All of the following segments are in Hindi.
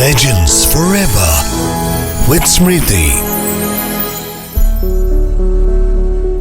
Legends Forever with Smriti।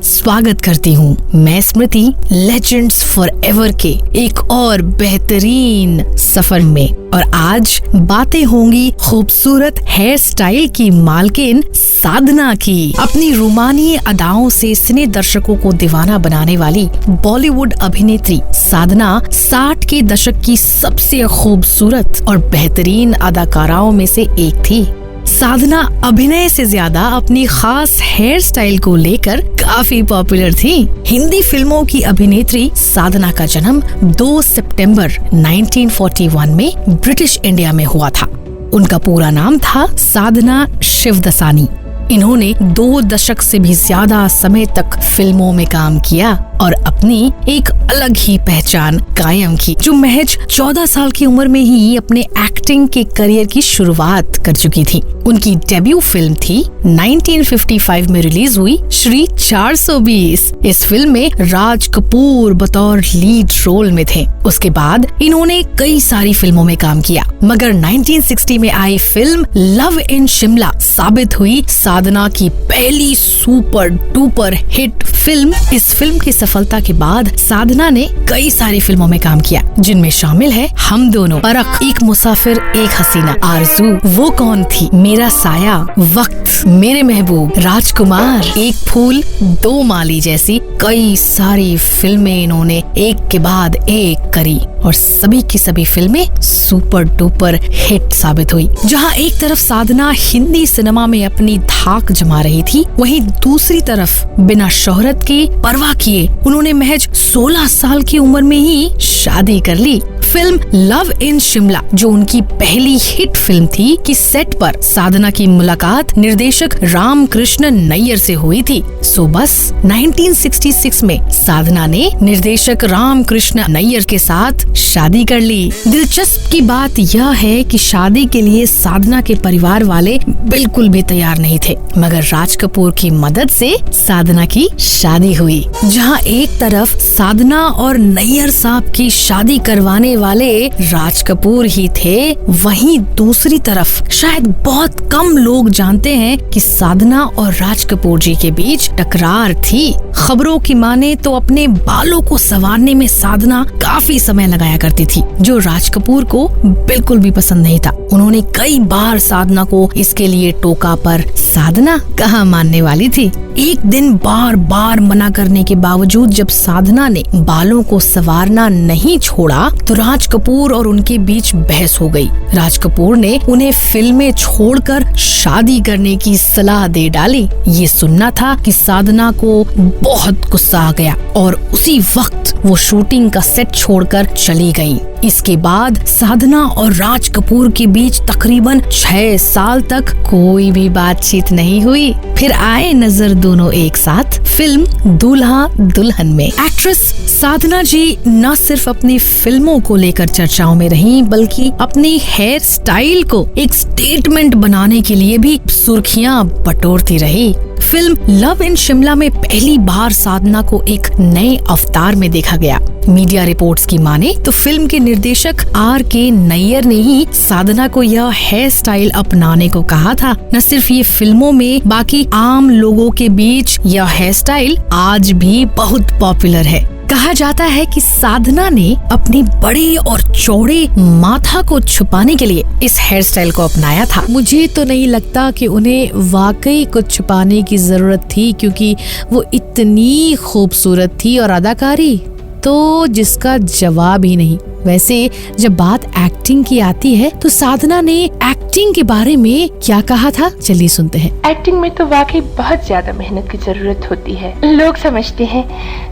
स्वागत करती हूँ मैं स्मृति लेजेंड्स फॉरएवर के एक और बेहतरीन सफर में। और आज बातें होंगी खूबसूरत हेयर स्टाइल की मालकिन साधना की। अपनी रूमानी अदाओं से सिने दर्शकों को दीवाना बनाने वाली बॉलीवुड अभिनेत्री साधना 60 के दशक की सबसे खूबसूरत और बेहतरीन अदाकाराओं में से एक थी। साधना अभिनय से ज्यादा अपनी खास हेयर स्टाइल को लेकर काफी पॉपुलर थी। हिंदी फिल्मों की अभिनेत्री साधना का जन्म 2 सितंबर 1941 में ब्रिटिश इंडिया में हुआ था। उनका पूरा नाम था साधना शिवदसानी। इन्होंने 2 दशक से भी ज्यादा समय तक फिल्मों में काम किया और अपनी एक अलग ही पहचान कायम की, जो महज 14 साल की उम्र में ही अपने एक्टिंग के करियर की शुरुआत कर चुकी थी। उनकी डेब्यू फिल्म थी 1955 में रिलीज हुई श्री 420। इस फिल्म में राज कपूर बतौर लीड रोल में थे। उसके बाद इन्होंने कई सारी फिल्मों में काम किया, मगर 1960 में आई फिल्म लव इन शिमला साबित हुई साधना की पहली सुपर डुपर हिट फिल्म। इस फिल्म की सफलता के बाद साधना ने कई सारी फिल्मों में काम किया, जिनमें शामिल है हम दोनों, परख, एक मुसाफिर एक हसीना, आरज़ू, वो कौन थी, मेरा साया, वक्त, मेरे महबूब, राजकुमार, एक फूल दो माली जैसी कई सारी फिल्में इन्होंने एक के बाद एक करी और सभी की सभी फिल्में सुपर डुपर हिट साबित हुई। जहां एक तरफ साधना हिंदी सिनेमा में अपनी धाक जमा रही थी, वहीं दूसरी तरफ बिना शोहरत की परवाह किए उन्होंने महज 16 साल की उम्र में ही शादी कर ली। फिल्म लव इन शिमला, जो उनकी पहली हिट फिल्म थी, की सेट पर साधना की मुलाकात निर्देशक रामकृष्ण नैयर से हुई थी। सो बस 1966 में साधना ने निर्देशक रामकृष्ण नैयर के साथ शादी कर ली। दिलचस्प की बात यह है कि शादी के लिए साधना के परिवार वाले बिल्कुल भी तैयार नहीं थे, मगर राज कपूर की मदद से साधना की शादी हुई। जहां एक तरफ साधना और नैयर साहब की शादी करवाने वाले राज कपूर ही थे, वहीं दूसरी तरफ शायद बहुत कम लोग जानते हैं कि साधना और राज कपूर जी के बीच टकरार थी। खबरों की माने तो अपने बालों को संवारने में साधना काफी समय लगाया करती थी, जो राज कपूर को बिल्कुल भी पसंद नहीं था। उन्होंने कई बार साधना को इसके लिए टोका, पर साधना कहाँ मानने वाली थी। एक दिन बार बार मना करने के बावजूद जब साधना ने बालों को संवारना नहीं छोड़ा, तो राज कपूर और उनके बीच बहस हो गई। राज कपूर ने उन्हें फिल्में छोड़कर शादी करने की सलाह दे डाली। ये सुनना था कि साधना को बहुत गुस्सा आ गया और उसी वक्त वो शूटिंग का सेट छोड़कर चली गई। इसके बाद साधना और राज कपूर के बीच तकरीबन 6 साल तक कोई भी बातचीत नहीं हुई। फिर आए नजर दोनों एक साथ फिल्म दूल्हा दुल्हन में। एक्ट्रेस साधना जी न सिर्फ अपनी फिल्मों को लेकर चर्चाओं में रहीं, बल्कि अपनी हेयर स्टाइल को एक स्टेटमेंट बनाने के लिए भी सुर्खियां बटोरती रही। फिल्म लव इन शिमला में पहली बार साधना को एक नए अवतार में देखा गया। मीडिया रिपोर्ट्स की माने तो फिल्म के निर्देशक R.K. नैयर ने ही साधना को यह हेयर स्टाइल अपनाने को कहा था। न सिर्फ ये फिल्मों में, बाकी आम लोगों के बीच यह हेयर स्टाइल आज भी बहुत पॉपुलर है। कहा जाता है कि साधना ने अपनी बड़े और चौड़े माथा को छुपाने के लिए इस हेयर स्टाइल को अपनाया था। मुझे तो नहीं लगता कि उन्हें वाकई कुछ छुपाने की जरूरत थी, क्योंकि वो इतनी खूबसूरत थी और अदाकारी तो जिसका जवाब ही नहीं। वैसे जब बात एक्टिंग की आती है तो साधना ने एक्टिंग के बारे में क्या कहा था, चलिए सुनते हैं। एक्टिंग में तो वाकई बहुत ज्यादा मेहनत की जरूरत होती है। लोग समझते हैं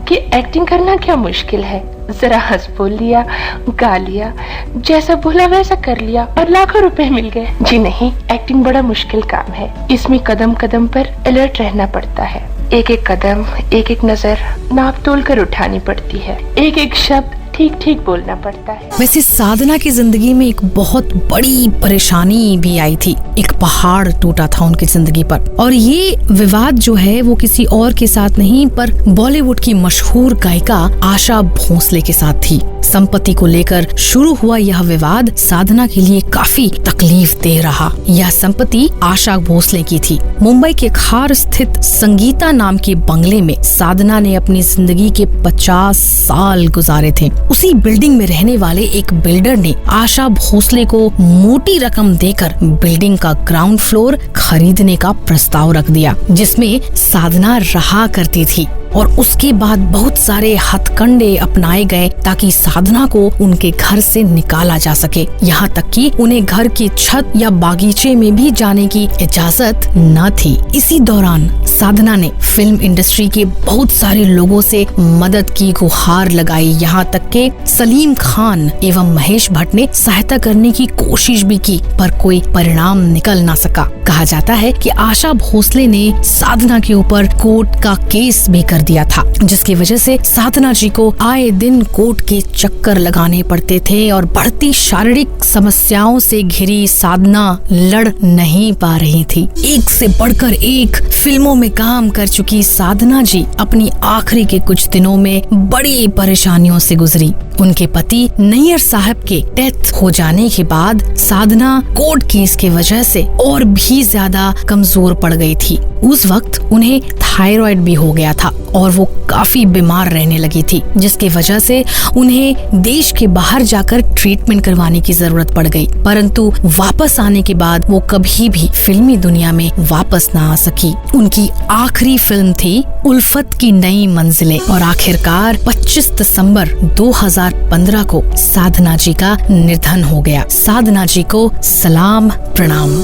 कि एक्टिंग करना क्या मुश्किल है, जरा हंस बोल लिया, गा लिया, जैसा बोला वैसा कर लिया और लाखों रुपए मिल गए। जी नहीं, एक्टिंग बड़ा मुश्किल काम है। इसमें कदम कदम पर अलर्ट रहना पड़ता है। एक एक कदम, एक एक नजर नाप तोल कर उठानी पड़ती है। एक एक शब्द ठीक ठीक बोलना पड़ता है। वैसे साधना की जिंदगी में एक बहुत बड़ी परेशानी भी आई थी। एक पहाड़ टूटा था उनकी जिंदगी पर, और ये विवाद जो है वो किसी और के साथ नहीं पर बॉलीवुड की मशहूर गायिका आशा भोसले के साथ थी। संपत्ति को लेकर शुरू हुआ यह विवाद साधना के लिए काफी तकलीफ दे रहा। यह संपत्ति आशा भोसले की थी। मुंबई के खार स्थित संगीता नाम के बंगले में साधना ने अपनी जिंदगी के 50 साल गुजारे थे। उसी बिल्डिंग में रहने वाले एक बिल्डर ने आशा भोसले को मोटी रकम देकर बिल्डिंग का ग्राउंड फ्लोर खरीदने का प्रस्ताव रख दिया, जिसमें साधना रहा करती थी। और उसके बाद बहुत सारे हथकंडे अपनाए गए ताकि साधना को उनके घर से निकाला जा सके। यहाँ तक कि उन्हें घर की छत या बागीचे में भी जाने की इजाजत न थी। इसी दौरान साधना ने फिल्म इंडस्ट्री के बहुत सारे लोगों से मदद की गुहार लगाई। यहाँ तक के सलीम खान एवं महेश भट्ट ने सहायता करने की कोशिश भी की, पर कोई परिणाम निकल न सका। कहा जाता है कि आशा भोसले ने साधना के ऊपर कोर्ट का केस भी कर दिया था, जिसकी वजह से साधना जी को आए दिन कोर्ट के चक्कर लगाने पड़ते थे और बढ़ती शारीरिक समस्याओं से घिरी साधना लड़ नहीं पा रही थी। एक से बढ़कर एक फिल्मों में काम कर चुकी साधना जी अपनी आखिरी के कुछ दिनों में बड़ी परेशानियों से गुजरी। उनके पति नैयर साहब के डेथ हो जाने के बाद साधना कोर्ट केस की वजह से और भी ज्यादा कमजोर पड़ गई थी। उस वक्त उन्हें थायराइड भी हो गया था और वो काफी बीमार रहने लगी थी, जिसकी वजह से उन्हें देश के बाहर जाकर ट्रीटमेंट करवाने की जरूरत पड़ गई। परंतु वापस आने के बाद वो कभी भी फिल्मी दुनिया में वापस न आ सकी। उनकी आखिरी फिल्म थी उल्फत की नई मंजिलें, और आखिरकार 25 दिसंबर 2015 को साधना जी का निधन हो गया। साधना जी को सलाम प्रणाम।